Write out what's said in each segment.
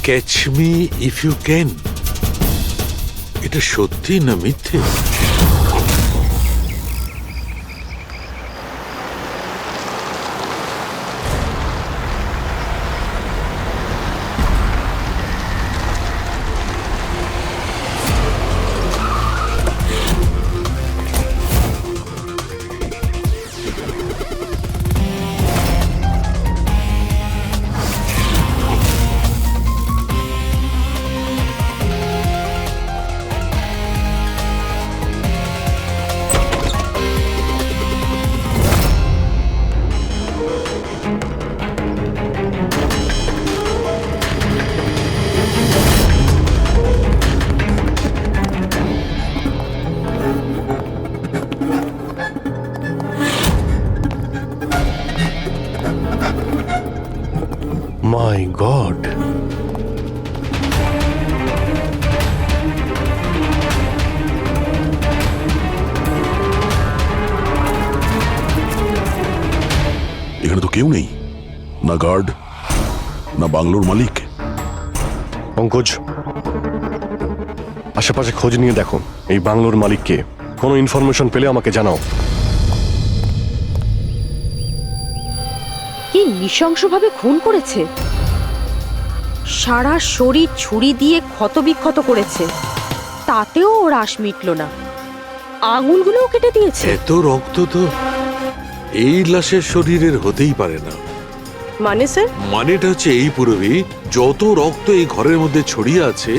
Catch me if you can, এটা সত্যি না মিথ্যে? মাই গড, এখানে তো কেউ নেই, না গার্ড না বাংলোর মালিক। পঙ্কজ, আশেপাশে খোঁজ নিয়ে দেখো এই বাংলোর মালিককে। কোনো ইনফরমেশন পেলে আমাকে জানাও। কি নৃশংসভাবে খুন করেছে, সারা শরীর ছুরি দিয়ে ক্ষতবিক্ষত করেছে, তাতেও ওর আশ মিটল না, আঙুলগুলোও কেটে দিয়েছে। এত রক্ত তো এই লাশের শরীরের হতেই পারে না। মানে স্যার? মানেটা হচ্ছে এই পুরবী, যত রক্ত এই ঘরের মধ্যে ছড়িয়ে আছে,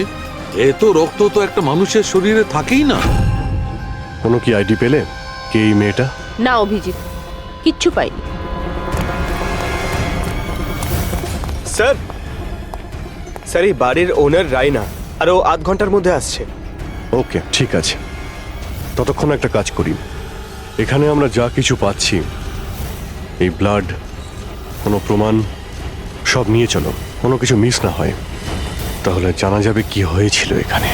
এত রক্ত তো একটা মানুষের শরীরে থাকেই না। কোনো কি আইডি পেলে কে এই মেয়েটা? না অভিজিৎ, কিচ্ছু পাইনি। স্যার, স্যার এই বাড়ির ওনার রাইনা, আর ও আধ ঘন্টার মধ্যে আসছে। ওকে, ঠিক আছে। ততক্ষণ একটা কাজ করি, এখানে আমরা যা কিছু পাচ্ছি, এই ব্লাড, কোনো প্রমাণ, সব নিয়ে চলো, কোনো কিছু মিস না হয়, তাহলে জানা যাবে কি হয়েছিল এখানে।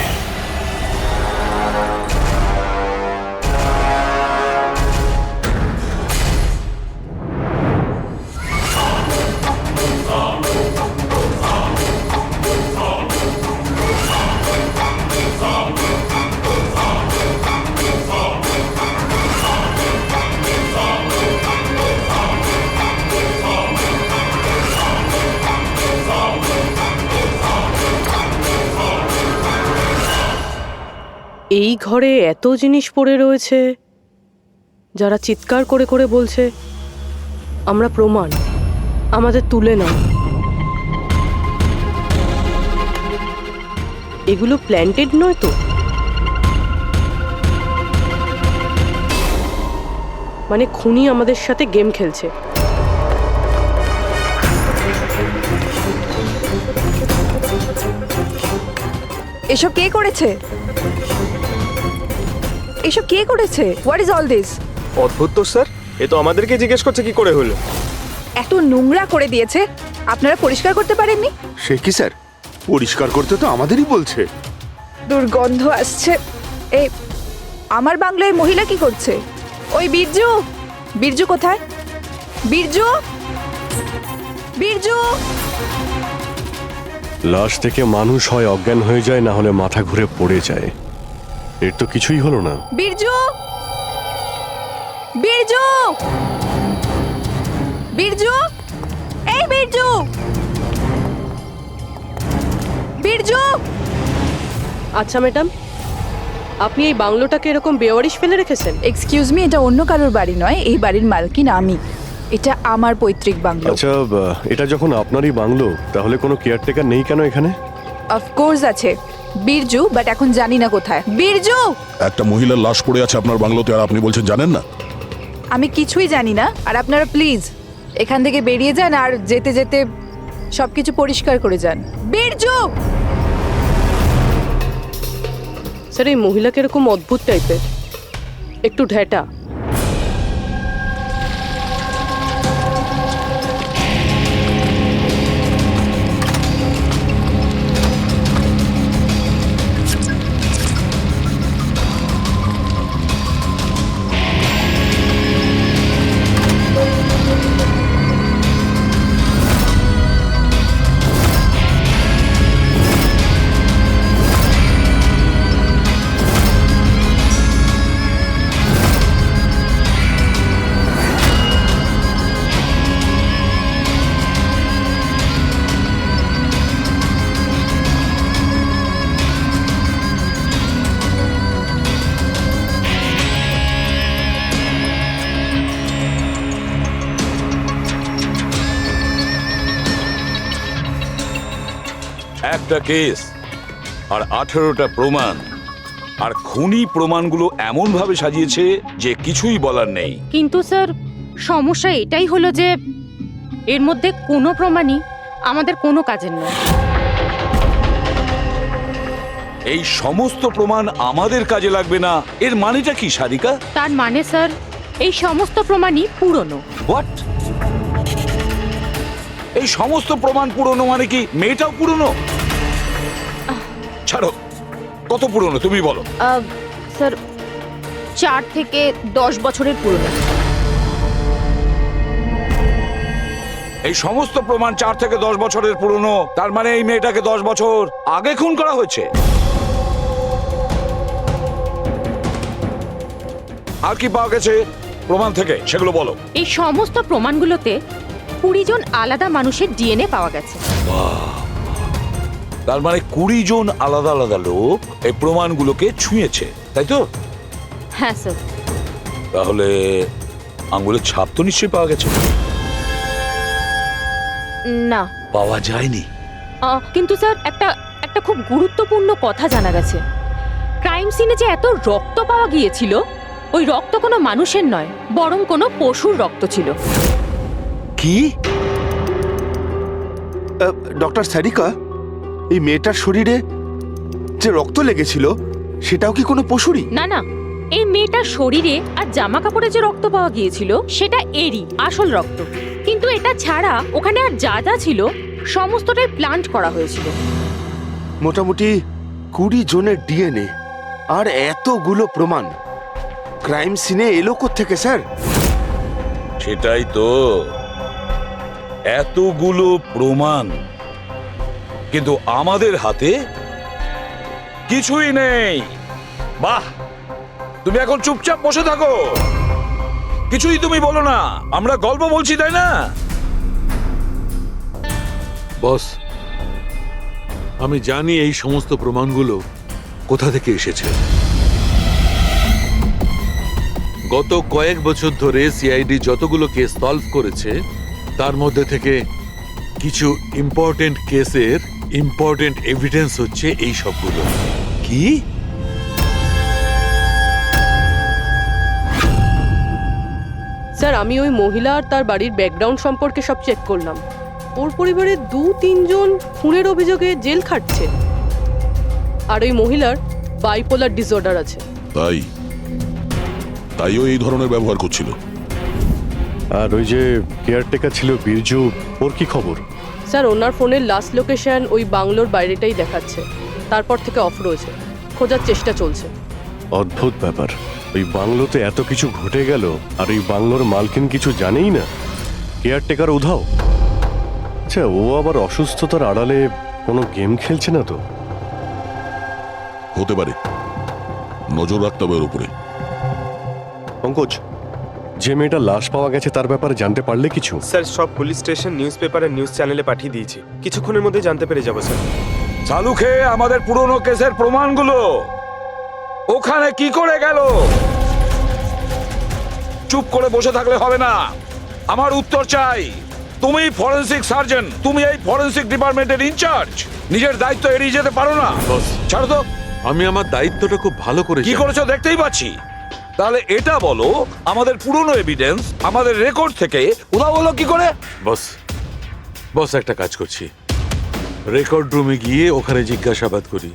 এই ঘরে এত জিনিস পড়ে রয়েছে, যারা চিৎকার করে করে বলছে আমরা প্রমাণ, আমাদের তুলে নাও। এগুলো প্ল্যান্টেড নয় তো? মানে খুনি আমাদের সাথে গেম খেলছে। এসব কে করেছে? এসব কে করেছে? What is all this? অদ্ভুত তো স্যার, এ তো আমাদেরকে জিজ্ঞেস করছে কি করে হলো। এত নোংরা করে দিয়েছে, আপনারা পরিষ্কার করতে পারেননি? সে কি স্যার, পরিষ্কার করতে তো আমাদেরই বলছে। দুর্গন্ধ আসছে। এই আমার বাংলায় মহিলা কি করছে? ওই বীরজু, বীরজু কোথায়? বীরজু, বীরজু! লাশ থেকে মানুষ হয় অজ্ঞান হয়ে যায়, না হলে মাথা ঘুরে পড়ে যায়। এর তো কিছুই হলো না। বীরজু, বীরজু, বীরজু, এই বীরজু, বীরজু! আচ্ছা ম্যাডাম, আপনি এই বাংলোটাকে এরকম বেওয়ারিশ ফেলে রেখেছেন? এক্সকিউজ মি, এটা অন্য কারোর বাড়ি নয়, এই বাড়ির মালকিন আমি। এটা আমার পৈতৃক বাংলো। আচ্ছা, এটা যখন আপনারই বাংলো, তাহলে কোনো কেয়ারটেকার নেই কেন এখানে? অফকোর্স আছে, বীরজু, বাট এখন জানি না কোথায়। বীরজু! একটা মহিলার লাশ পড়ে আছে আপনার বাংলোতে, আর আপনি বলছেন জানেন না? আমি কিছুই জানি না, আর আপনারা প্লিজ এখান থেকে বেরিয়ে যান, আর যেতে যেতে সবকিছু পরিষ্কার করে যান। বীরজু! স্যার, এই মহিলাকে এরকম অদ্ভুত টাইপের, একটু ঢ্যাটা। একটা কেস আর 18টা প্রমাণ, আর খুনি প্রমাণগুলো এমন ভাবে সাজিয়েছে যে কিছুই বলার নেই। কিন্তু স্যার সমস্যা এটাই হলো যে এর মধ্যে কোনো প্রমাণই আমাদের কোনো কাজের নয়। এই সমস্ত প্রমাণ আমাদের কাজে লাগবে না, এর মানেটা কি সারিকা? তার মানে স্যার এই সমস্ত প্রমাণই পুরনো। হোয়াট? এই সমস্ত প্রমাণ পুরনো মানে কি মেয়েটাও পুরনো? ছাড়ো, কত পুরনো তুমি বলো। স্যার 4 থেকে 10 বছরের পুরনো। এই সমস্ত প্রমাণ 4 থেকে 10 বছরের পুরনো, তার মানে এই মেয়েটাকে 10 বছর আগে খুন করা হয়েছে। আর কি পাওয়া গেছে প্রমাণ থেকে সেগুলো বলো। এই সমস্ত প্রমাণগুলোতে 20 জন আলাদা মানুষের ডিএনএ পাওয়া গেছে। তার মানে 20 জন আলাদা আলাদা লোক এই প্রমাণগুলোকে ছুঁয়েছে, তাই তো? হ্যাঁ স্যার। তাহলে আঙ্গুলের ছাপ তো নিশ্চয়ই পাওয়া গেছে। না পাওয়া যায়নি। কিন্তু স্যার একটা খুব গুরুত্বপূর্ণ কথা জানা গেছে। ক্রাইম সিনে যে এত রক্ত পাওয়া গিয়েছিল, ওই রক্ত কোনো মানুষের নয়, বরং কোনো পশুর রক্ত ছিল। কি? ডক্টর সারিকা, এই মেয়েটার শরীরে যে রক্ত লেগেছিল সেটাও কি কোনো পশুরই? না না, এই মেয়েটার শরীরে আর জামা কাপড়ে যে রক্ত পাওয়া গিয়েছিল সেটা এরই আসল রক্ত। কিন্তু এটা ছাড়া ওখানে আর যা যা ছিল সমস্তটাই প্লান্ট করা হয়েছিল। মোটামুটি 20 জনের ডিএনএ আর এতগুলো প্রমাণ ক্রাইম সিনে এলো কোত্থেকে স্যার? সেটাই তো, এতগুলো প্রমাণ কিন্তু আমাদের হাতে কিছুই নেই। বাহ, তুমি এখন চুপচাপ বসে থাকো, কিছুই তুমি বলো না, আমরা গল্প বলছি তাই না? বস, আমি জানি এই সমস্ত প্রমাণগুলো কোথা থেকে এসেছে। গত কয়েক বছর ধরে সিআইডি যতগুলো কেস সলভ করেছে তার মধ্যে থেকে কিছু ইম্পর্টেন্ট কেসের ইম্পর্টেন্ট এভিডেন্স হচ্ছে এই সবগুলো। কি? স্যার আমি ওই মহিলা আর তার বাড়ির ব্যাকগ্রাউন্ড সম্পর্কে সব চেক করলাম। ওর পরিবারের 2-3 জন খুনের অভিযোগে জেল খাটছে, আর ওই মহিলার বাইপোলার ডিসঅর্ডার আছে। তাইও এই ধরনের ব্যবহার করছিল। আর ওই যে কেয়ারটেকার ছিল বীরজু, ওর কি খবর? স্যার ওনার ফোনের লাস্ট লোকেশন ওই বাংলোর বাইরেটাই দেখাচ্ছে, তারপর থেকে অফ রয়েছে, খোঁজার চেষ্টা চলছে। অদ্ভুত ব্যাপার, ওই বাংলোতে এত কিছু ঘটে গেল আর ওই বাংলোর মালকিন কিছু জানেই না, কেয়ারটেকার উধাও। আচ্ছা, ও আবার অসুস্থতার আড়ালে কোনো গেম খেলছে না তো? হতে পারে, নজর রাখতে হবে ওর উপরে। পঙ্কজ, যে মেয়েটা লাশ পাওয়া গেছে তার ব্যাপারে জানতে পারলে কিছু? স্যার সব পুলিশ স্টেশন, নিউজ পেপার আর নিউজ চ্যানেলে পাঠিয়ে দিয়েছি, কিছুক্ষণের মধ্যে জানতে পেরে যাবো স্যার। চালু খেয়ে আমাদের পুরনো কেসের প্রমাণগুলো ওখানে কি করে গেল? চুপ করে বসে থাকলে হবে না, আমার উত্তর চাই। তুমি ফরেনসিক সার্জন, তুমি এই ফরেনসিক ডিপার্টমেন্টের ইনচার্জ, নিজের দায়িত্ব এড়িয়ে যেতে পারো না। ছাড়ো তো। আমি আমার দায়িত্বটা খুব ভালো করে কি জানি। করেছো দেখতেই পাচ্ছি। তাহলে এটা বলো, আমাদের পুরনো এভিডেন্স আমাদের রেকর্ড থেকে উধাও হলো কি করে? বস একটা কাজ করছি, রেকর্ড রুমে গিয়ে ওখানে জিজ্ঞাসাবাদ করি,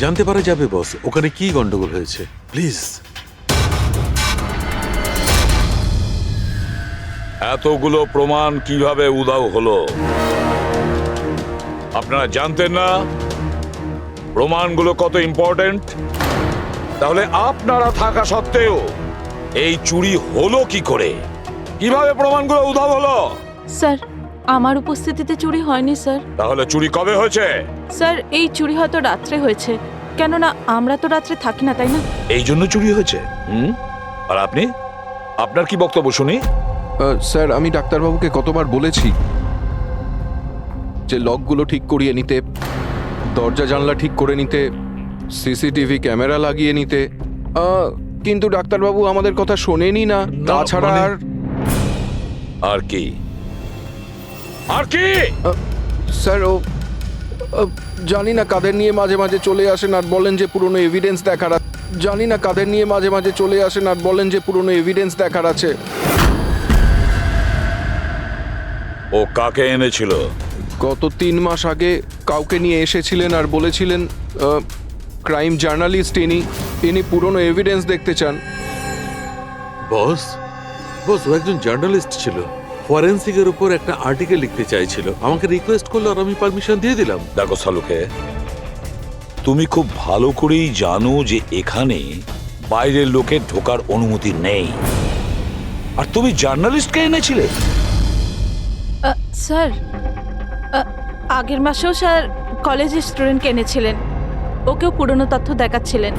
জানতে পারা যাবে বস ওখানে কি গন্ডগোল হয়েছে। প্লিজ। এতগুলো প্রমাণ কিভাবে উধাও হলো আপনারা জানতেন না? প্রমাণগুলো কত ইম্পর্টেন্ট। তাহলে আপনারা থাকা সত্ত্বেও এই চুরি হলো কি করে? কিভাবে প্রমাণগুলো উধাও হলো? স্যার আমার উপস্থিতিতে চুরি হয়নি স্যার। তাহলে চুরি কবে হয়েছে? স্যার এই চুরি হয়তো রাত্রে হয়েছে, কেননা আমরা তো রাত্রে থাকি না, তাই না? এই জন্য চুরি হয়েছে। আর আপনি, আপনার কি বক্তব্য শুনি? স্যার আমি ডাক্তারবাবুকে কতবার বলেছি যে লকগুলো ঠিক করিয়ে নিতে, দরজা জানলা ঠিক করে নিতে, সিসিটিভি ক্যামেরা লাগিয়ে নিতে, কিন্তু ডাক্তারবাবু আমাদের কথা শোনেনি না। তাছাড়া আর কি? আর কি? স্যার জানি না কাদের নিয়ে মাঝে মাঝে চলে আসেন আর বলেন যে পুরনো এভিডেন্স দেখার জানি না কাদের নিয়ে মাঝে মাঝে চলে আসেন আর বলেন যে পুরনো এভিডেন্স দেখার আছে। ও কাকে এনেছিল? গত 3 মাস আগে কাউকে নিয়ে এসেছিলেন আর বলেছিলেন ক্রাইম জার্নালিস্ট ইনি পুরনো এভিডেন্স দেখতে চান। বস বস ও একজন জার্নালিস্ট ছিল, ফরেন্সিকের উপর একটা আর্টিকেল লিখতে চাইছিল, আমাকে রিকোয়েস্ট করলো আর আমি পারমিশন দিয়ে দিলাম। দেখো সালুকে, তুমি খুব ভালো করেই জানো যে এখানে বাইরের লোকের ঢোকার অনুমতি নেই, আর তুমি জার্নালিস্টকে এনেছিলে। স্যার আগের মাসেও স্যার কলেজের স্টুডেন্টকে এনেছিলেন, ওকেও পুরনো তথ্য দেখাচ্ছিলেন।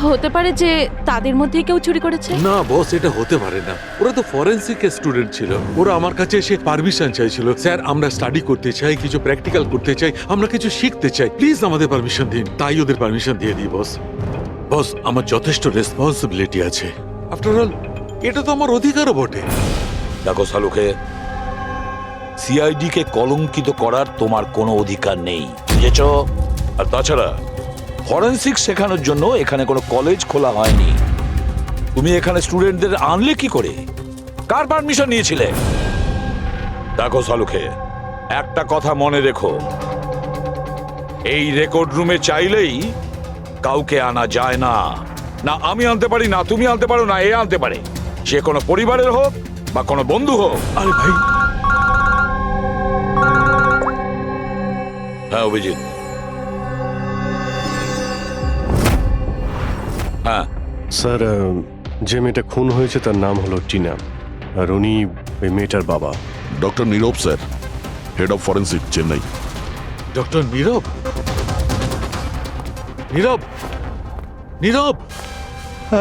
হতে পারে যে তাদের মধ্যেই কেউ চুরি করেছে। না বস, এটা হতে পারে না, ওরা তো ফরেন্সিক স্টুডেন্ট ছিল, ওরা আমার কাছে এসে পারমিশন চাইছিল, স্যার আমরা স্টাডি করতে চাই, কিছু প্র্যাকটিক্যাল করতে চাই, আমরা কিছু শিখতে চাই, প্লিজ আমাদের পারমিশন দিন। তাই ওদের পারমিশন দিয়ে দিই বস। বস আমার যথেষ্ট রেসপন্সিবিলিটি আছে, আফটার অল এটা তো আমার অধিকারও বটে। দেখো সালুকে, সিআইডি কে কলঙ্কিত করার তোমার কোনো অধিকার নেই, বুঝেছ? আর তাছাড়া ফরেনসিক শেখানোর জন্য এখানে কোনো কলেজ খোলা হয়নি। তুমি এখানে স্টুডেন্টদের আনলে কি করে? কার পারমিশন নিয়েছিলে? দেখো সালুকে, একটা কথা মনে রেখো, এই রেকর্ড রুমে চাইলেই কাউকে আনা যায় না। না আমি আনতে পারি, না তুমি আনতে পারো, না এ আনতে পারে, সে কোনো পরিবারের হোক বা কোনো বন্ধু হোক। আরে ভাই, হ্যাঁ অভিজিৎ, হ্যাঁ স্যার, যে মেয়েটা খুন হয়েছে তার নাম হলো টিনা, আর উনি ওই মেয়েটার বাবা। Doctor Nirav sir, head of forensic, Chennai. Doctor Nirav? Nirav, Nirav,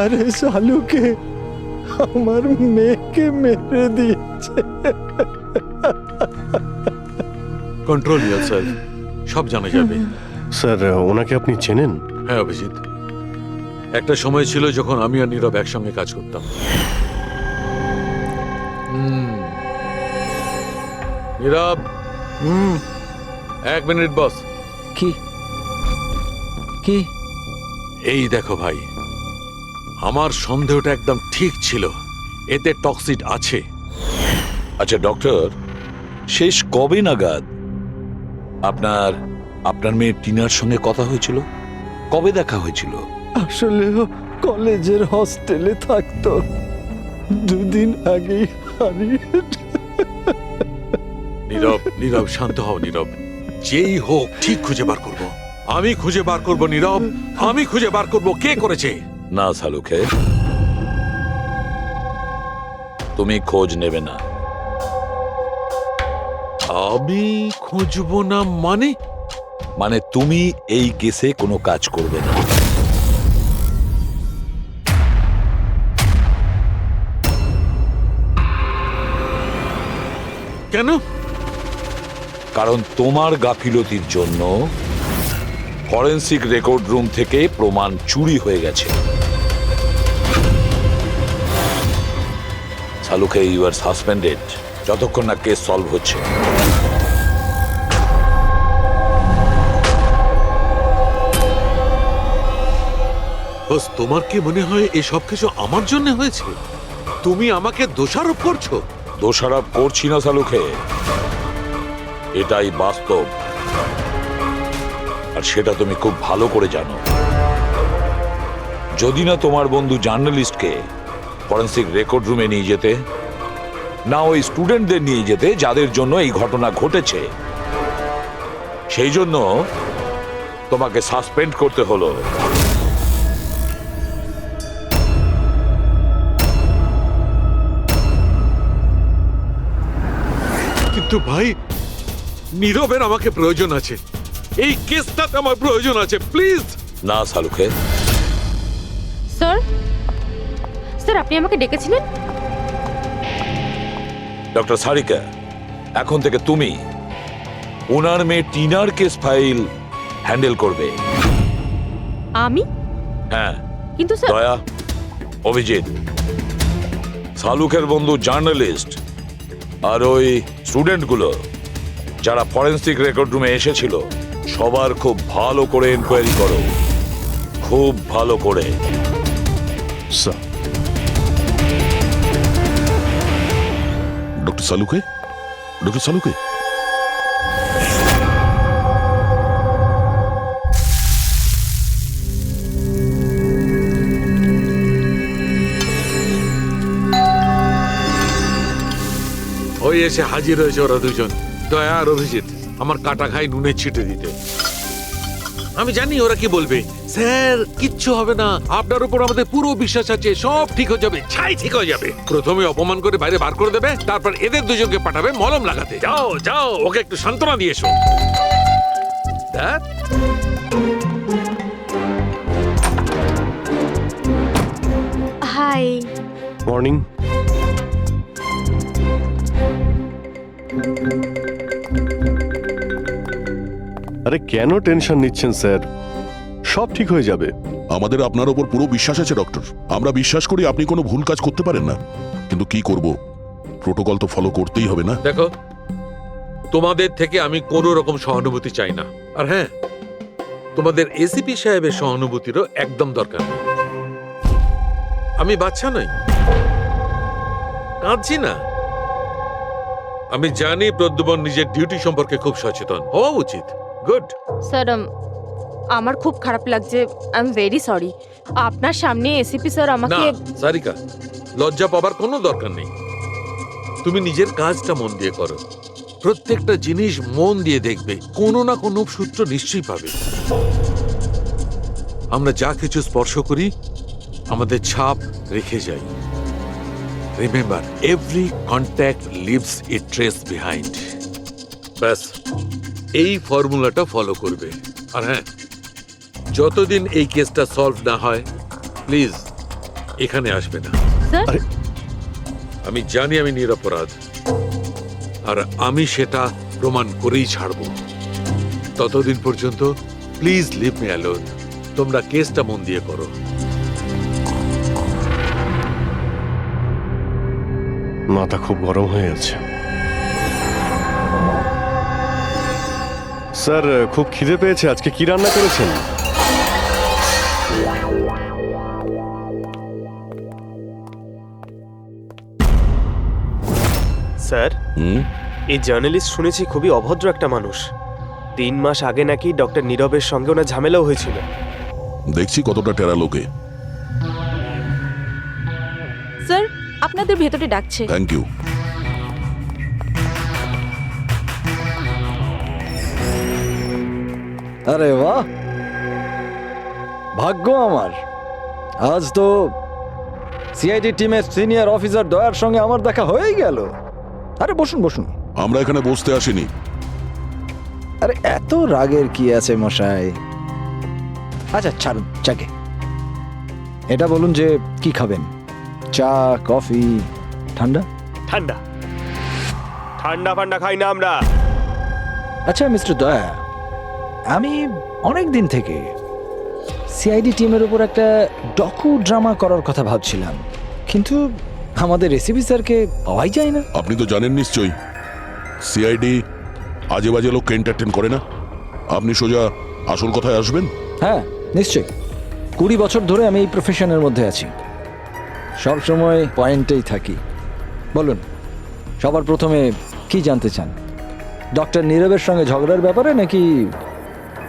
আরে শালুকে আমার মেয়েকে মেরে দিয়েছে। কন্ট্রোল ইয়ারসেলফ, সব জানা যাবে। স্যার, ওনাকে আপনি চেনেন? হ্যাঁ অভিজিৎ, একটা সময় ছিল যখন আমি আর নীরব একসঙ্গে কাজ করতাম। নীরব, 1 মিনিট বস। কি কি? এই দেখো ভাই, আমার সন্দেহটা একদম ঠিক ছিল, এতে টক্সিড আছে। আচ্ছা ডক্টর, শেষ কবে নাগাদ আপনার আপনার মেয়ে টিনার সঙ্গে কথা হয়েছিল? কবে দেখা হয়েছিল? আসলে ও কলেজের হস্টেলে থাকতো, 2 দিন আগেই হারিয়ে। নীরব, নীরব শান্ত হও নীরব, যেই হোক ঠিক খুঁজে বার করব, আমি খুঁজে বার করব নীরব, আমি খুঁজে বার করব কে করেছে। না সালুকে, তুমি খোঁজ নেবে না। আমি খুঁজবো না মানে? মানে তুমি এই কেসে কোনো কাজ করবে না। কেন? কারণ তোমার গাফিলতির জন্য ফরেনসিক রেকর্ড রুম থেকে প্রমাণ চুরি হয়ে গেছে। সালুকে, ইউ আর সাসপেন্ডেড যতক্ষণ না কেস সলভ হচ্ছে। বস, তোমার কি মনে হয় এই সব কিছু আমার জন্য হয়েছে? তুমি আমাকে দোষারোপ করছো। দোষারোপ করছি না সালুকে, এটাই বাস্তব, আর সেটা তুমি খুব ভালো করে জানো। যদি না তোমার বন্ধু জার্নালিস্টকে ফরেনসিক রেকর্ড রুমে নিয়ে যেতে, না ওই স্টুডেন্টদের নিয়ে যেতে যাদের জন্য এই ঘটনা ঘটেছে, সেই জন্য তোমাকে সাসপেন্ড করতে হলো। কিন্তু ভাই, নীরবের আমাকে প্রয়োজন আছে, এই কেসটাতে আমার প্রয়োজন আছে, প্লিজ। না সালুকে। স্যার, স্যার আপনি আমাকে ডেকেছিলেন? ডক্টর সারিকা, এখন থেকে তুমি ওনার মেয়ে টিনার কেস ফাইল হ্যান্ডেল করবে। আমি? হ্যাঁ। কিন্তু স্যার, দয়া, অভিজিৎ, সালুকের বন্ধু জার্নালিস্ট আর ওই স্টুডেন্টগুলো যারা ফরেন্সিক রেকর্ড রুমে এসেছিল সবার খুব ভালো করে এনকোয়ারি করো, খুব ভালো করে। স্যার, ডক্টর সালুকে, ডক্টর সালুকে, ওই এসে হাজির হয়েছে ওরা দুজন, দয়া আর অভিজিৎ, আমার কাটা খাই নুনের ছিটে দিতে। আমি জানি ওরা কি বলবে, স্যার কিচ্ছু হবে না, আপনার উপর আমাদের পুরো বিশ্বাস আছে, সব ঠিক হয়ে যাবে, ছাই ঠিক হয়ে যাবে। প্রথমে অপমান করে বাইরে বার করে দেবে, তারপর এদের দুজনকে পাঠাবে মলম লাগাতে। যাও যাও, ওকে একটু সান্ত্বনা দিয়ে এসো। Dad? হাই। মর্নিং। আরে কেন টেনশন নিচ্ছেন স্যার, সব ঠিক হয়ে যাবে। আমাদের আপনার ওপর পুরো বিশ্বাস আছে ডক্টর। আমরা বিশ্বাস করি আপনি কোনো ভুল কাজ করতে পারেন না, কিন্তু কি করব, প্রোটোকল তো ফলো করতেই হবে না। দেখো, তোমাদের থেকে আমি কোনো রকম সহানুভূতি চাই না। আর হ্যাঁ, তোমাদের এসিপি সাহেবের সহানুভূতিরও একদম দরকার নেই। আমি বাচ্চা নই, কাঁদছি না। আমি জানি প্রদ্যুমন নিজের ডিউটি সম্পর্কে খুব সচেতন হওয়া উচিত। গুড। স্যার, আমার খুব খারাপ লাগছে, আই এম ভেরি সরি। আপনার সামনে এসিপি স্যার না আমাকে। সারিকা, লজ্জা পাবার কোনো দরকার নেই। তুমি নিজের কাজটা মন দিয়ে করো, প্রত্যেকটা জিনিস মন দিয়ে দেখবে, কোনো না কোনো সূত্র নিশ্চয়ই পাবে। আমরা যা কিছু স্পর্শ করি আমাদের ছাপ রেখে যাই। রিমেম্বার, এভরি কন্ট্যাক্ট লিভস এ ট্রেস বিহাইন্ড। ব্যাস, এই ফর্মুলাটা ফলো করবে। আর হ্যাঁ, যতদিন এই কেসটা সলভ না হয়, প্লিজ এখানে আসবে না। স্যার, আমি জানি আমি নিরপরাধ, আর আমি সেটা প্রমাণ করেই ছাড়ব। ততদিন পর্যন্ত প্লিজ লিভ মি অ্যালোন। তোমরা কেসটা মন দিয়ে করো। মাথা খুব গরম হয়ে আছে স্যার। খুব খিদে পেয়েছে। আজকে কি রান্না করেছেন? স্যার, হুম, এই জার্নালিস্ট শুনেছি খুবই অভদ্র একটা মানুষ। 3 মাস আগে নাকি ডক্টর নীরবের সঙ্গে ওনার ঝামেলাও হয়েছিল। দেখছি কতটা টেরা লোকে। স্যার, আপনাদের ভেতরে ডাকছে। Thank you. আরে বাহ, ভাগ্য আমার, আজ তো সিআইডি টিমের সিনিয়র অফিসার দয়ার সঙ্গে আমার দেখা হয়েই গেল। আরে বসুন বসুন। আমরা এখানে বসতে আসিনি। আরে এত রাগের কি আছে মশাই? আচ্ছা ছাড়ুন চাকে। এটা বলুন যে কি খাবেন, চা, কফি, ঠান্ডা? ঠান্ডা ঠান্ডা ফান্ডা খাই না আমরা। আচ্ছা মিস্টার দয়া, আমি অনেক দিন থেকে সিআইডি টিমের উপর একটা ডকু ড্রামা করার কথা ভাবছিলাম, কিন্তু আমাদের এসিপি স্যারকে পাওয়াই যায় না। আপনি তো জানেন নিশ্চয়ই, সিআইডি আজে বাজে লোককে এন্টারটেন করে না। আপনি সোজা আসল কথায় আসবেন। হ্যাঁ নিশ্চয়ই, 20 বছর ধরে আমি এই প্রফেশনের মধ্যে আছি, সব সময় পয়েন্টেই থাকি। বলুন, সবার প্রথমে কি জানতে চান? ডক্টর নীরবের সঙ্গে ঝগড়ার ব্যাপারে, নাকি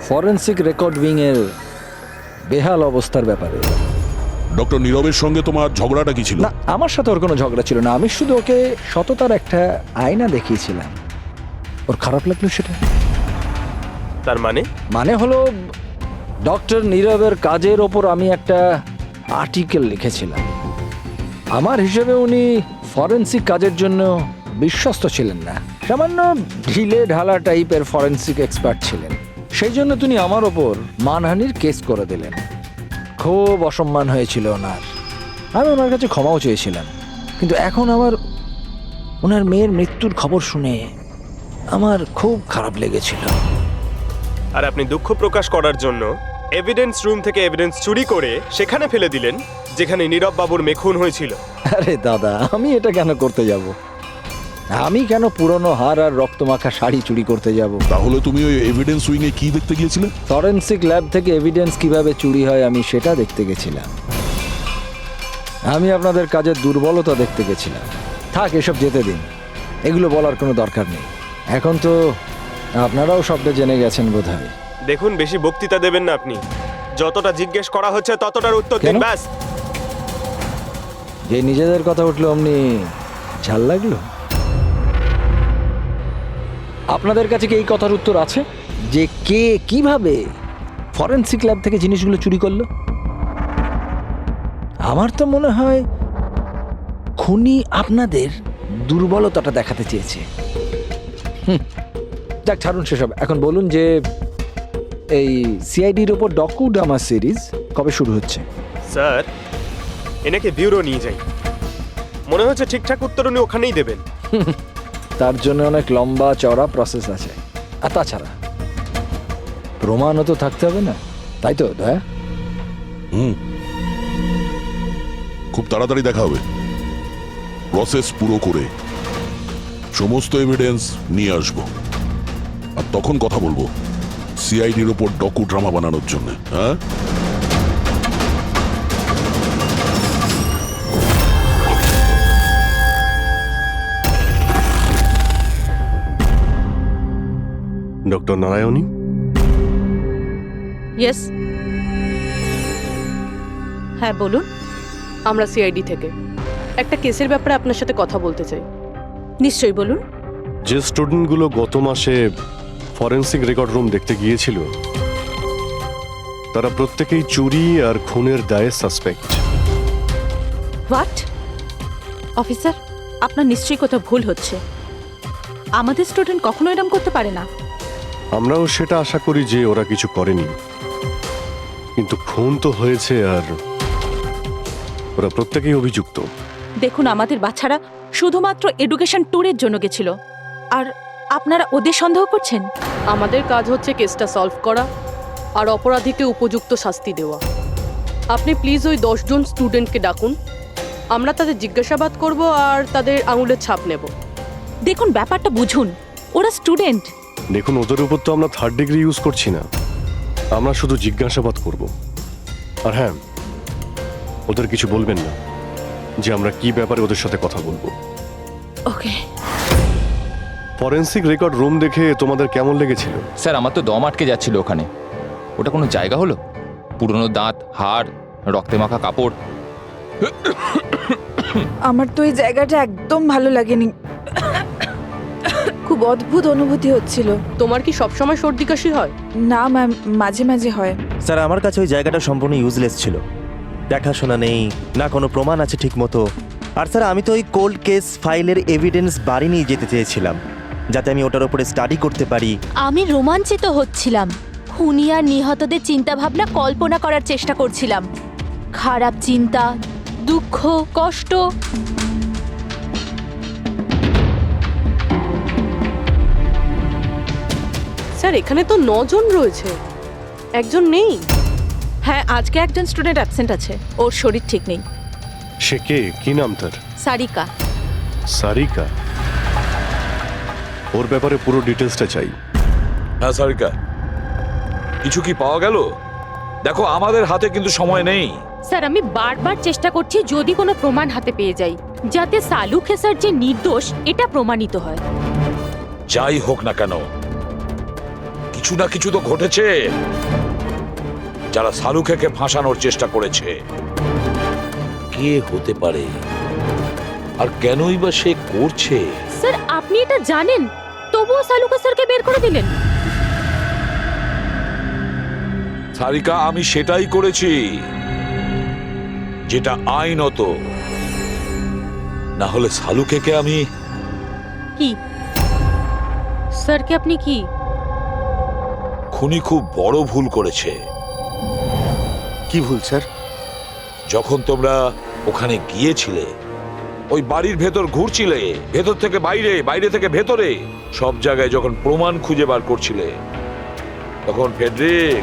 ফরেন্সিক রেকর্ড উইং এর বেহাল অবস্থার ব্যাপারে? ডক্টর নীরবের সঙ্গে তোমার ঝগড়াটা কি ছিল? না, আমার সাথে ওর কোনো ঝগড়া ছিল না। আমি শুধু ওকে সততার একটা আয়না দেখিয়েছিলাম। ওর খারাপ লাগলো সেটা। তার মানে? মানে হলো, ডক্টর নীরবের কাজের ওপর আমি একটা আর্টিকেল লিখেছিলাম। আমার হিসেবে উনি ফরেন্সিক কাজের জন্য বিশ্বস্ত ছিলেন না, সামান্য ঢিলে ঢালা টাইপের ফরেন্সিক এক্সপার্ট ছিলেন। সেই জন্য তিনি আমার ওপর মানহানির কেস করে দিলেন। খুব অসম্মান হয়েছিল ওনার। আমি ওনার কাছে ক্ষমাও চেয়েছিলাম, কিন্তু এখন ওনার মেয়ের মৃত্যুর খবর শুনে আমার খুব খারাপ লেগেছিল। আর আপনি দুঃখ প্রকাশ করার জন্য এভিডেন্স রুম থেকে এভিডেন্স চুরি করে সেখানে ফেলে দিলেন যেখানে নীরব বাবুর মেয়ে খুন হয়েছিল। আরে দাদা, আমি এটা কেন করতে যাব? আমি কেন পুরনো হার আর রক্তমাখা শাড়ি চুরি করতে যাব? তাহলে তুমি ওই এভিডেন্স উইং এ কি দেখতে গিয়েছিলে? ফরেন্সিক ল্যাব থেকে এভিডেন্স কিভাবে চুরি হয় আমি সেটা দেখতে গেছিলাম। আমি আপনাদের কাজের দুর্বলতা দেখতে গেছিলাম। থাক, এসব যেতে দিন, এগুলো বলার কোনো দরকার নেই। এখন তো আপনারাও সবটা জেনে গেছেন বোধহয়। দেখুন, বেশি বক্তৃতা দেবেন না আপনি। যতটা জিজ্ঞেস করা হচ্ছে ততটার উত্তর দিন, কেন? ব্যাস। যে নিজেদের কথা উঠলো অমনি ঝাল লাগলো? আপনাদের কাছে কি এই কথার উত্তর আছে যে কে কিভাবে ফরেনসিক ল্যাব থেকে জিনিসগুলো চুরি করলো? আমার তো মনে হয় খুনি আপনাদের দুর্বলতাটা দেখাতে চেয়েছে। যাক, ছাড়ুন সেসব। এখন বলুন যে এই সিআইডির ওপর ডকুড্রামা সিরিজ কবে শুরু হচ্ছে? স্যার, এনেকে ব্যুরো নিয়ে যাই। মনে হচ্ছে ঠিকঠাক উত্তর উনি ওখানেই দেবেন। তার জন্য অনেক লম্বা চওড়া প্রসেস আছে। আর তাছাড়া প্রমাণও তো থাকতে হবে না, তাই তো দয়া? খুব তাড়াতাড়ি দেখা হবে। প্রসেস পুরো করে সমস্ত এভিডেন্স নিয়ে আসবো, আর তখন কথা বলবো সিআইডির ওপর ডকু ড্রামা বানানোর জন্য। হ্যাঁ, ডক্টর নারায়ণী, ইয়েস, হ্যাঁ বলুন। আমরা সিআইডি থেকে একটা কেসের ব্যাপারে আপনার সাথে কথা বলতে চাই। নিশ্চয়ই বলুন। যে স্টুডেন্টগুলো গত মাসে ফরেন্সিক রেকর্ড রুম দেখতে গিয়েছিল তারা প্রত্যেকেই চুরি আর খুনের দায়ে সাসপেক্ট। হোয়াট? অফিসার, আপনার নিশ্চয়ই কোথাও ভুল হচ্ছে। আমাদের স্টুডেন্ট কখনো এরকম করতে পারে না। আমরাও সেটা আশা করি যে ওরা কিছু করেনি, কিন্তু খুন তো হয়েছে আর ওরা প্রত্যেকেই অভিযুক্ত। দেখুন, আমাদের বাচ্চারা শুধুমাত্র এডুকেশন ট্যুরের জন্য গেছিল, আর আপনারা ওদের সন্দেহ করছেন? আমাদের কাজ হচ্ছে কেসটা সলভ করা আর অপরাধীকে উপযুক্ত শাস্তি দেওয়া। আপনি প্লিজ ওই 10 জন স্টুডেন্টকে ডাকুন, আমরা তাদের জিজ্ঞাসাবাদ করব আর তাদের আঙুলের ছাপ নেব। দেখুন, ব্যাপারটা বুঝুন, ওরা স্টুডেন্ট। দেখুন, ওদের উপর তো আমরা 3rd ডিগ্রি ইউজ করছি না, আমরা শুধু জিজ্ঞাসাবাদ করব। আর হ্যাঁ, ওদের কিছু বলবেন না যে আমরা কি ব্যাপারে ওদের সাথে কথা বলবো। ওকে। ফরেন্সিক রেকর্ড রুম দেখে তোমাদের কেমন লেগেছিল? স্যার, আমার তো দম আটকে যাচ্ছিল ওখানে। ওটা কোনো জায়গা হলো? পুরনো দাঁত, হাড়, রক্তে মাখা কাপড়। আমার তো এই জায়গাটা একদম ভালো লাগেনি, খুব অদ্ভুত অনুভূতি হচ্ছিল। তোমার কি সবসময় সর্দি কাশি হয়? না ম্যাম, মাঝে মাঝে হয়। স্যার, আমার কাছে ওই জায়গাটা সম্পূর্ণ ইউজলেস ছিল। দেখাশোনা নেই, না কোনো প্রমাণ আছে ঠিক মতো। আর স্যার, আমি তো ওই কোল্ড কেস ফাইলের এভিডেন্স বাড়ি নিয়ে যেতে চেয়েছিলাম, যাতে আমি ওটার উপরে স্টাডি করতে পারি। আমি রোমাঞ্চিত হচ্ছিলাম। খুনি আর নিহতদের চিন্তাভাবনা কল্পনা করার চেষ্টা করছিলাম। খারাপ চিন্তা, দুঃখ, কষ্ট। স্যার, এখানে তো 9 জন রয়েছে, একজন নেই। হ্যাঁ, আজকে একজন স্টুডেন্ট অ্যাবসেন্ট আছে, ওর শরীর ঠিক নেই। সে কে? কি নাম তার? সারিকা। সারিকা? ওর ব্যাপারে পুরো ডিটেলসটা চাই। হ্যাঁ সারিকা, কিছু কি পাওয়া গেল? দেখো, আমাদের হাতে কিন্তু সময় নেই। স্যার, আমি বারবার চেষ্টা করছি যদি কোনো প্রমাণ হাতে পেয়ে যাই, যাতে সালু খেসার যে নির্দোষ এটা প্রমাণিত হয়। যাই হোক না কেন, কিছু না কিছু তো ঘটেছে। যারা সালুখেকে ফাঁসানোর চেষ্টা করেছে, কে হতে পারে আর কেনই বা সে করছে? স্যার, আপনি এটা জানেন, তবুও সালু খেসারকে বের করে দিলেন। সারিকা, আমি সেটাই করেছি যেটা আইনত। না হলে সালুখেকে আমি... কি স্যার, কি আপনি কি? খুনি খুব বড় ভুল করেছে। কি ভুল স্যার? যখন তোমরা ওখানে গিয়েছিলে, ওই বাড়ির ভেতর ঘুরছিলে, ভেতর থেকে বাইরে, বাইরে থেকে ভেতরে, সব জায়গায় যখন প্রমাণ খুঁজে বার করছিলে, তখন ফেডরিক,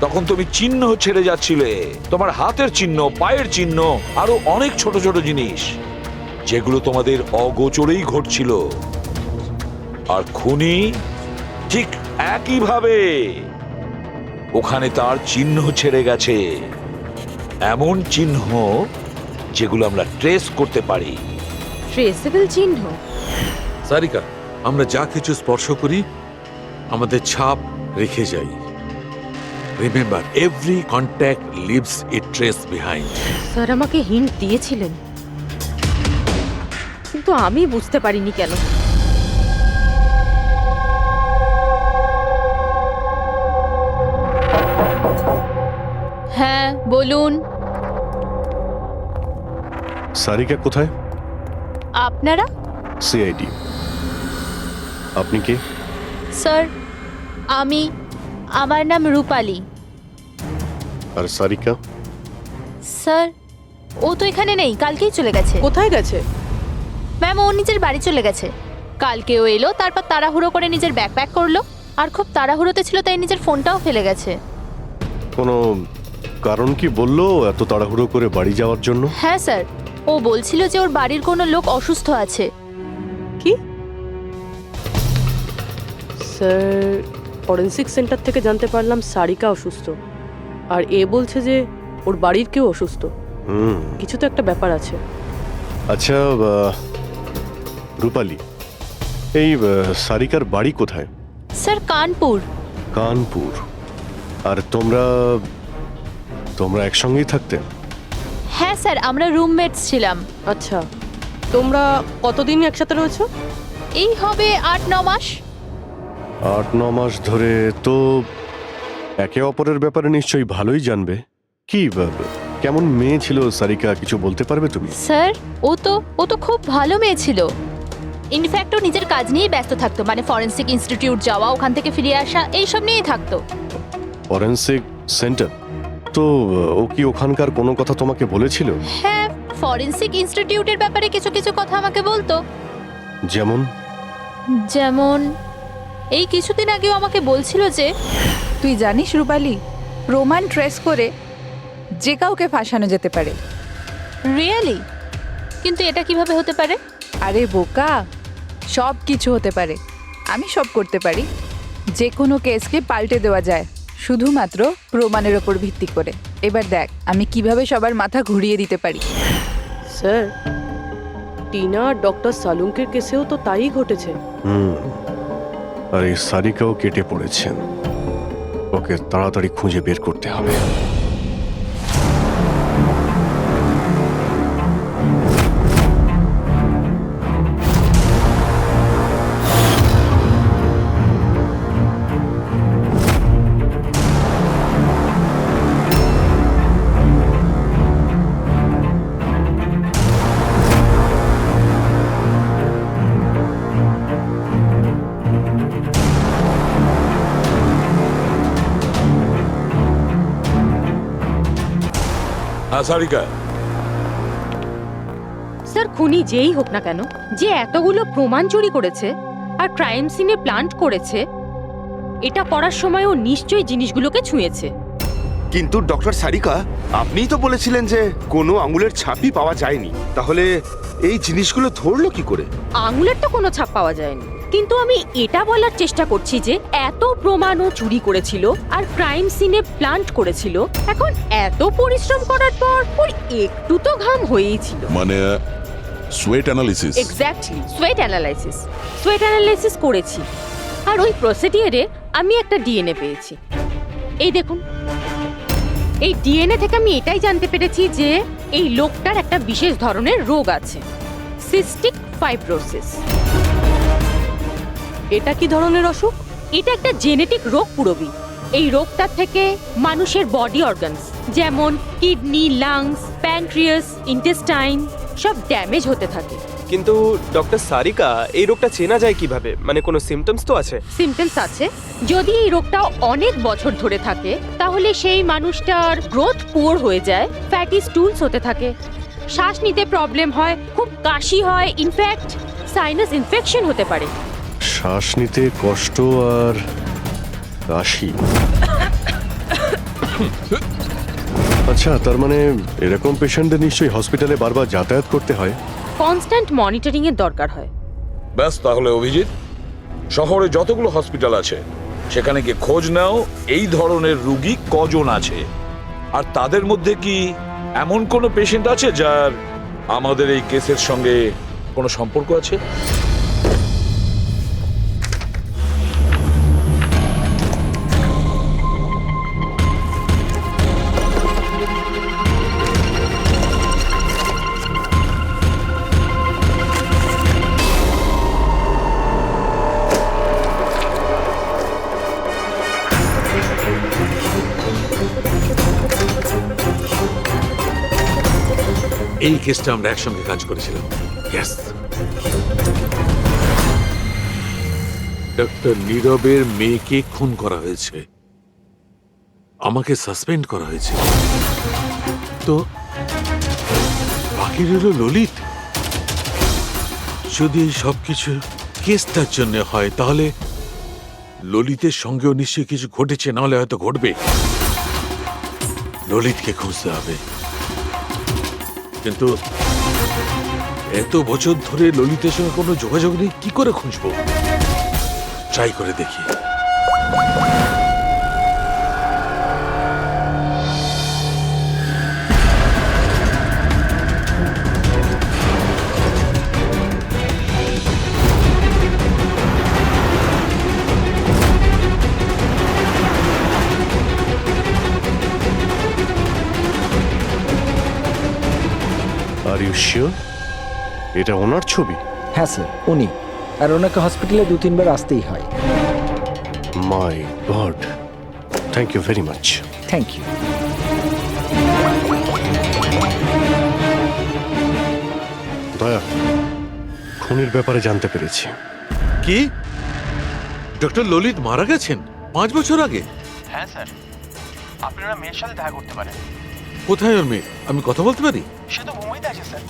তখন তুমি চিহ্ন ছেড়ে যাচ্ছিলে। তোমার হাতের চিহ্ন, পায়ের চিহ্ন, আরো অনেক ছোট ছোট জিনিস। যেগুলো তোমাদের অগোচরেই ঘটছিল। আর খুনি ঠিক একইভাবে ওখানে তার চিহ্ন ছেড়ে গেছে, এমন চিহ্ন যেগুলো আমরা ট্রেস করতে পারি। ট্রেসেবল চিহ্ন? সারিকা, আমরা যা কিছু স্পর্শ করি আমাদের ছাপ রেখে যাই। রিমেম্বার, এভরি কন্ট্যাক্ট লিভস এ ট্রেস বিহাইন্ড। স্যার আমাকে হিন্ট দিয়েছিলেন, কিন্তু আমি বুঝতে পারিনি কেন। হ্যাঁ বলুন। সারিকা কোথায়? আপনারা? সিআইডি। আপনি কে? স্যার আমার নাম রূপালী। আর সারিকা? স্যার ও তো এখানে নেই, কালকেই চলে গেছে। কোথায় গেছে? ম্যাম ও নিজের বাড়ি চলে গেছে। কালকে ও এলো, তারপর তাড়াহুড়ো করে নিজের ব্যাগ প্যাক করলো, আর খুব তাড়াহুড়োতে ছিল তাই নিজের ফোনটাও ফেলে গেছে। কোনো কারণ কি বললো এত তাড়াহুড়ো করে বাড়ি যাওয়ার জন্য? হ্যাঁ স্যার, ও বলছিল যে ওর বাড়ির কোনো লোক অসুস্থ আছে। কি? স্যার, ফরেন্সিক সেন্টার থেকে জানতে পারলাম সারিকা অসুস্থ, আর এ বলছে যে ওর বাড়ির কেউ অসুস্থ। কিছু তো একটা ব্যাপার আছে। আচ্ছা রূপালী, এই সারিকার বাড়ি কোথায়? স্যার কানপুর। কানপুর। আর তোমরা একসঙ্গেই থাকতে? হ্যাঁ স্যার, আমরা রুমমেটস ছিলাম। আচ্ছা, তোমরা কতদিন একসাথে রয়েছো? এই হবে 8-9 মাস। 8-9 মাস ধরে তো একে অপরের ব্যাপারে নিশ্চয়ই ভালোই জানবে। কি কেমন মেয়ে ছিল সারিকা, কিছু বলতে পারবে তুমি? স্যার ও তো খুব ভালো মেয়ে ছিল। ইনফ্যাক্ট ও নিজের কাজ নিয়েই ব্যস্ত থাকতো, মানে ফরেন্সিক ইনস্টিটিউট যাওয়া, ওখান থেকে ফিরে আসা, এইসব নিয়েই থাকতো। Forensic centre? তো ও কি ওখানকার কোনো কথা তোমাকে বলেছিল? হ্যাঁ, ফরেন্সিক ইনস্টিটিউটের ব্যাপারে কিছু কিছু কথা আমাকে বলতো। যেমন এই কিছুদিন আগেও আমাকে বলছিল যে, তুই জানিস রূপালী, প্রমাণ ট্রেস করে যে কাউকে ফাঁসানো যেতে পারে। রিয়েলি? কিন্তু এটা কিভাবে হতে পারে? আরে বোকা, সব কিছু হতে পারে। আমি সব করতে পারি। যে কোনো কেসকে পাল্টে দেওয়া যায় শুধুমাত্র প্রমাণের ওপর ভিত্তি করে। এবার দেখ আমি কিভাবে সবার মাথা ঘুরিয়ে দিতে পারি। স্যার, টিনা আর ডক্টর সালুঙ্কের কেসেও তো তাই ঘটেছে। আর এই সারিকাও কেটে পড়েছেন। ওকে তাড়াতাড়ি খুঁজে বের করতে হবে। সারিকা, স্যার খুনি যেই হোক না কেন, যে এতগুলো প্রমাণ চুরি করেছে আর ক্রাইম সিনে প্লান্ট করেছে, এটা করার সময় ও নিশ্চয়ই জিনিসগুলোকে ছুঁয়েছে। কিন্তু ডক্টর সারিকা, আপনিই তো বলেছিলেন যে কোনো আঙুলের ছাপই পাওয়া যায়নি, তাহলে এই জিনিসগুলো ধরলো কি করে? আঙুলের তো কোনো ছাপ পাওয়া যায়নি, কিন্তু আমি এটা বলার চেষ্টা করছি যে এত প্রমাণ ও চুরি করেছিল আর ক্রাইম সিনে প্লান্ট করেছিল, এখন এত পরিশ্রম করার পর ওর একটু তো ঘাম হয়েই ছিল। মানে sweat analysis? Exactly, sweat analysis করেছি, আর ওই প্রসিডিওরে আমি একটা ডিএনএ পেয়েছি। এই দেখুন, এই ডিএনএ থেকে আমি এটাই জানতে পেরেছি যে এই লোকটার একটা বিশেষ ধরনের রোগ আছে, সিস্টিক ফাইব্রোসিস। এটা কি ধরনের অসুখ? এটা একটা জেনেটিক রোগ পুরবি। এই রোগটা থেকে মানুষের বডি অর্গানস যেমন কিডনি, লাংস, প্যানক্রিয়াস, ইন্টেস্টাইন সব ড্যামেজ হতে থাকে। কিন্তু ডক্টর সারিকা, এই রোগটা চেনা যায় কিভাবে? মানে কোনো সিমটমস তো আছে? সিমটমস আছে। যদি এই রোগটা অনেক বছর ধরে থাকে তাহলে সেই মানুষটার গ্রোথ পুয়ার হয়ে যায়, ফ্যাটি স্টুলস হতে থাকে, শ্বাস নিতে প্রবলেম হয়, খুব কাশি হয়, ইনফ্যাক্ট সাইনাস ইনফেকশন হতে পারে। শ্বাস নিতে কষ্ট আর কাশি। আচ্ছা, তার মানে এরকম পেশেন্টদের নিশ্চয়ই হসপিটালে বারবার যাতায়াত করতে হয়। কনস্ট্যান্ট মনিটরিং এর দরকার হয়। ব্যাস, তাহলে অভিজিৎ, শহরে যতগুলো হসপিটাল আছে সেখানে গিয়ে খোঁজ নাও এই ধরনের রুগী কজন আছে, আর তাদের মধ্যে কি এমন কোনো পেশেন্ট আছে যার আমাদের এই কেসের সঙ্গে কোনো সম্পর্ক আছে। এই কেসটা আমরা একসঙ্গে কাজ করেছিলাম। Yes. ডক্টর নীরবের মেয়েকে খুন করা হয়েছে, আমাকে সাসপেন্ড করা হয়েছে, তো বাকি রইল ললিত। যদি এই সবকিছু কেসটার জন্য হয় তাহলে ললিতের সঙ্গেও নিশ্চয়ই কিছু ঘটেছে, নাহলে হয়তো ঘটবে। ললিতকে খুঁজতে হবে, কিন্তু এত বছর ধরে ললিতের সঙ্গে কোনো যোগাযোগ নেই, কি করে খুঁজবো? ট্রাই করে দেখি। আর ইউ শিওর এটা ওনার ছবি? হ্যাঁ স্যার, উনি। আর ওনাকে হসপিটালে 2-3 বার আসতেই হয়। My god, thank you very much. Thank you. Daya, খুনির ব্যাপারে জানতে পেরেছি। কি ডক্টর ললিত মারা গেছেন 5 বছর আগে? হ্যাঁ স্যার, আপনারা মেয়ের সাথে দেখা করতে পারেন। কোথায় ওর মেয়ে? আমি কথা বলতে পারি? সে তো মুম্বাইতে আছে স্যার,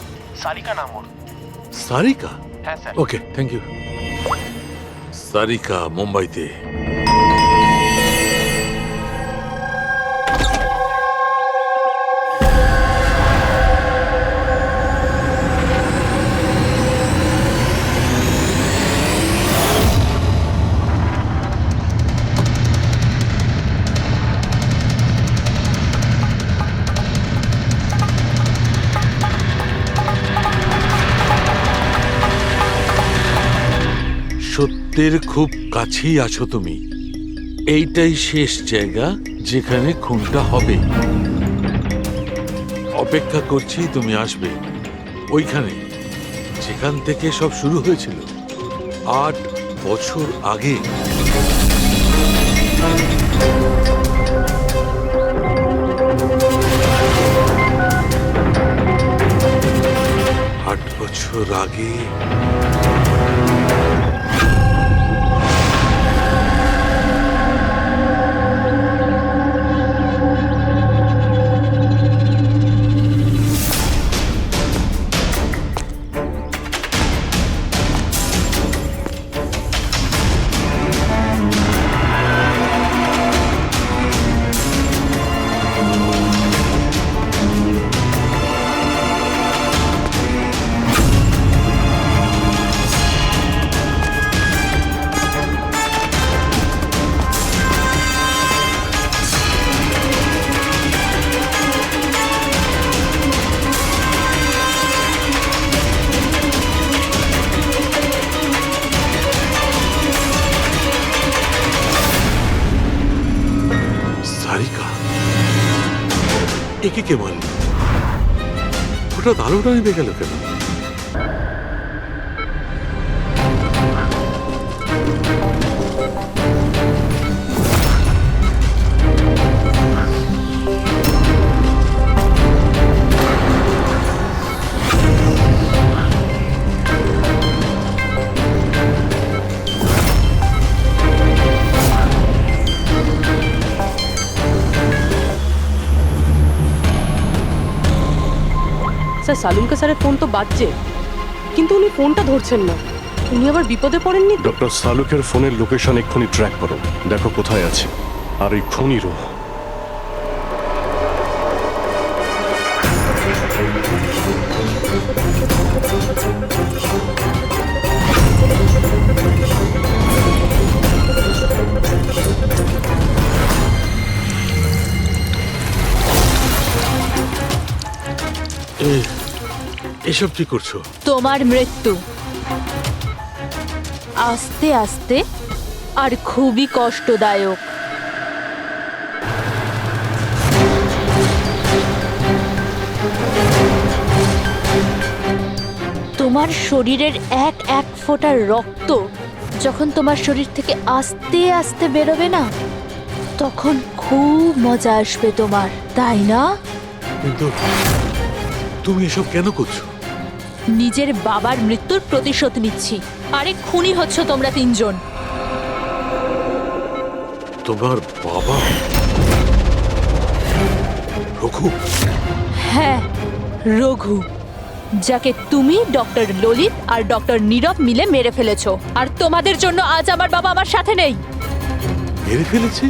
সারিকা নাম ওর। সারিকা? হ্যাঁ sir. Okay, thank you. Sarika মুম্বাইতে। সত্যের খুব কাছেই আছো তুমি। এইটাই শেষ জায়গা যেখানে খুনটা হবে। অপেক্ষা করছি তুমি আসবে ওইখানে যেখান থেকে সব শুরু হয়েছিল 8 বছর আগে। বছর আগে একে কে মারল? হঠাৎ আলোটা নিভে গেল কেন? স্যার, সালুনকে স্যারের ফোন তো বাজছে, কিন্তু উনি ফোনটা ধরছেন না। উনি আবার বিপদে পড়েননি? ডক্টর সালুকের ফোনের লোকেশন এক্ষুনি ট্র্যাক করো, দেখো কোথায় আছে। আর এই খুনিরও। এসব কি করছো? তোমার মৃত্যু আস্তে আস্তে আর খুবই কষ্টদায়ক। তোমার শরীরের এক এক ফোঁটা রক্ত যখন তোমার শরীর থেকে আস্তে আস্তে বেরোবে না, তখন খুব মজা আসবে তোমার, তাই না? কিন্তু তুমি এসব কেন করছো? নিজের বাবার মৃত্যুর প্রতিশোধ নিচ্ছি। আরে খুনি হচ্ছ তোমরা তিনজন। তোমার বাবা রঘু? হ্যাঁ, রঘু, যাকে তুমি, ডক্টর ললিত আর ডক্টর নীরব মিলে মেরে ফেলেছো। আর তোমাদের জন্য আজ আমার বাবা আমার সাথে নেই। মেরে ফেলেছি?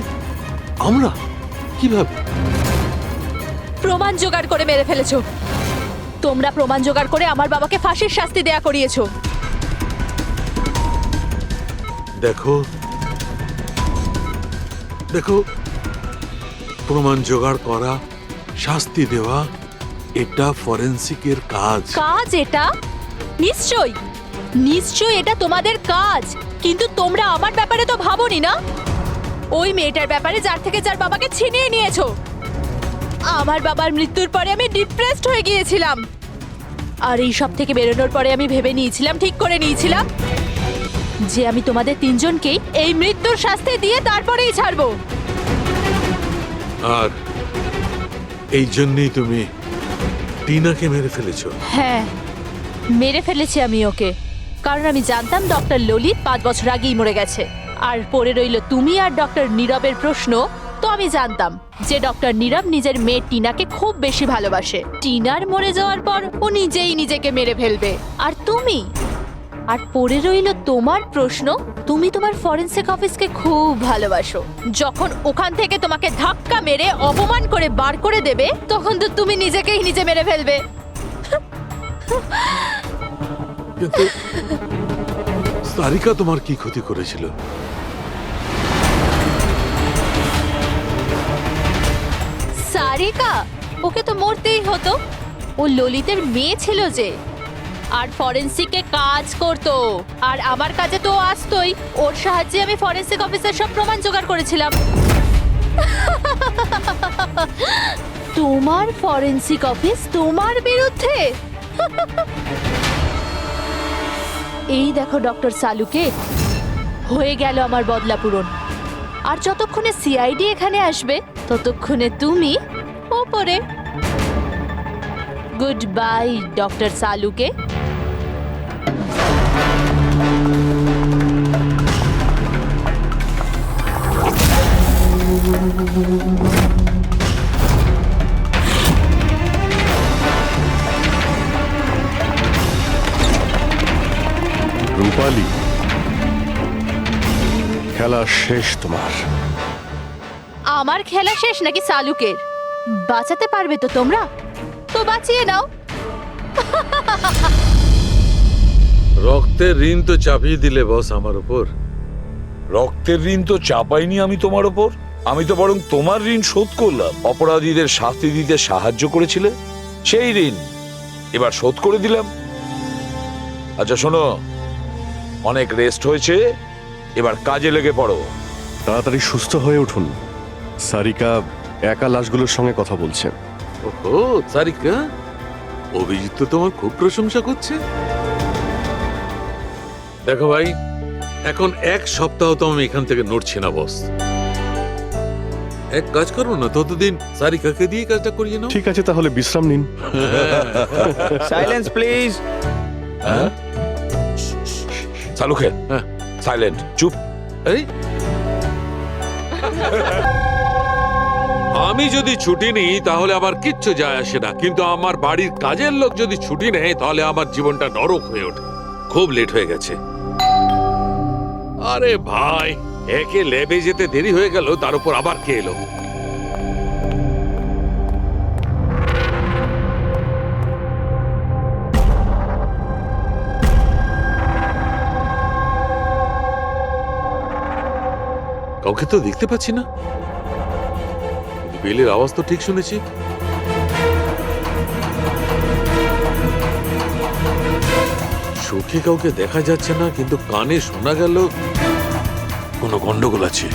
আমরা? কিভাবে? প্রমাণ জোগাড় করে মেরে ফেলেছো। তোমরা প্রমাণ জোগাড় করে আমার বাবাকে ফাঁসির শাস্তি দেয়া করিয়েছো। দেখো দেখো, প্রমাণ জোগাড় করা, শাস্তি দেওয়া, এটা ফরেন্সিকের কাজ। কাজ এটা? নিশ্চয়ই নিশ্চয়ই এটা তোমাদের কাজ, কিন্তু তোমরা আমার ব্যাপারে তো ভাবোনি না। ওই মেয়েটার ব্যাপারে যার থেকে যার বাবাকে ছিনিয়ে নিয়েছো। আমার বাবার মৃত্যুর পরে আমি ডিপ্রেসড হয়ে গিয়েছিলাম, আর এই সব থেকে বেরোনোর পরে আমি ভেবে নিয়েছিলাম, ঠিক করে নিয়েছিলাম যে আমি তোমাদের তিনজনকেই এই মৃত্যুর শাস্তি দিয়ে তারপরেই ছাড়বো। আর এই জন্যই তুমি টিনাকে মেরে ফেলেছো? হ্যাঁ, মেরে ফেলেছি আমি ওকে, কারণ আমি জানতাম ডক্টর ললিত 5 বছর আগেই মরে গেছে। আর পড়ে রইল তুমি আর ডক্টর নীরবের প্রশ্ন। তো আমি জানতাম যে ডক্টর নীরব নিজের মেয়ে টিনাকে খুব বেশি ভালোবাসে। টিনার মরে যাওয়ার পর ও নিজেই নিজেকে মেরে ফেলবে। আর তুমি, আর পড়ে রইল তোমার প্রশ্ন, তুমি তোমার ফরেনসিক অফিসকে খুব ভালোবাসো। যখন ওখান থেকে তোমাকে ধাক্কা মেরে অপমান করে বার করে দেবে, তখন তো তুমি নিজেকেই নিজে মেরে ফেলবে। কিন্তু সারিকা তোমার কি ক্ষতি করেছিল? সারিকা? ওকে তো মরতেই হতো। ও ললিতের মেয়ে ছিল যে, আর ফরেনসিকে কাজ করতো। আর আমার কাজে তো ও আসতোই। ওর সাহায্যে আমি ফরেনসিক অফিসের সব প্রমাণ জোগাড় করেছিলাম। তোমার ফরেনসিক অফিস তোমার বিরুদ্ধে? এই দেখো ডক্টর সালুকে, হয়ে গেল আমার বদলা পূরণ। আর যতক্ষণে সিআইডি এখানে আসবে, ততক্ষণে তুমি ওপরে। Good bye doctor Salunkhe. Rupali, খেলা শেষ তোমার। আমার খেলা শেষ নাকি সালুকের? বাঁচাতে পারবে তো তোমরা? তো বাঁচিয়ে নাও। রক্তের ঋণ তো চাপিয়ে দিলে বস আমার উপর। রক্তের ঋণ তো চাপাইনি আমি তোমার ওপর, আমি তো বরং তোমার ঋণ শোধ করলাম। অপরাধীদের শাস্তি দিতে সাহায্য করেছিলে, সেই ঋণ এবার শোধ করে দিলাম। আচ্ছা শোনো, অনেক রেস্ট হয়েছে, এবার কাজে লেগে পড়ো। তাড়াতাড়ি সুস্থ হয়ে উঠুন। সারিকা একা লাশগুলোর সঙ্গে কথা বলছে। ওহো, সারিকা, অভিজিৎ তো তোমার খুব প্রশংসা করছে। দেখো ভাই, এখন 1 সপ্তাহ তো আমি এখান থেকে নড়ছি না বস। এক কাজ করো না, ততদিন সারিকাকে দিয়ে কাজটা করিয়ে নাও। ঠিক আছে, তাহলে বিশ্রাম নিন। Silence please. হ্যাঁ? সালুকে, হ্যাঁ। সাইলেন্ট, চুপ। এই আমি যদি ছুটি নিই তাহলে আবার কিচ্ছু যায় আসে না, কিন্তু আমার বাড়ির কাজের লোক যদি ছুটি নেয় তাহলে আমার জীবনটা নরক হয়ে ওঠে। খুব লেট হয়ে গেছে। আরে ভাই, একে ল্যাবে যেতে দেরি হয়ে গেল, তার উপর আবার কে এলো? কাউকে তো দেখতে পাচ্ছি না। বেলের আওয়াজ তো ঠিক শুনেছি। চোখে কাউকে দেখা যাচ্ছে না, কিন্তু কানে শোনা গেল কোনো গন্ডগোল আছে।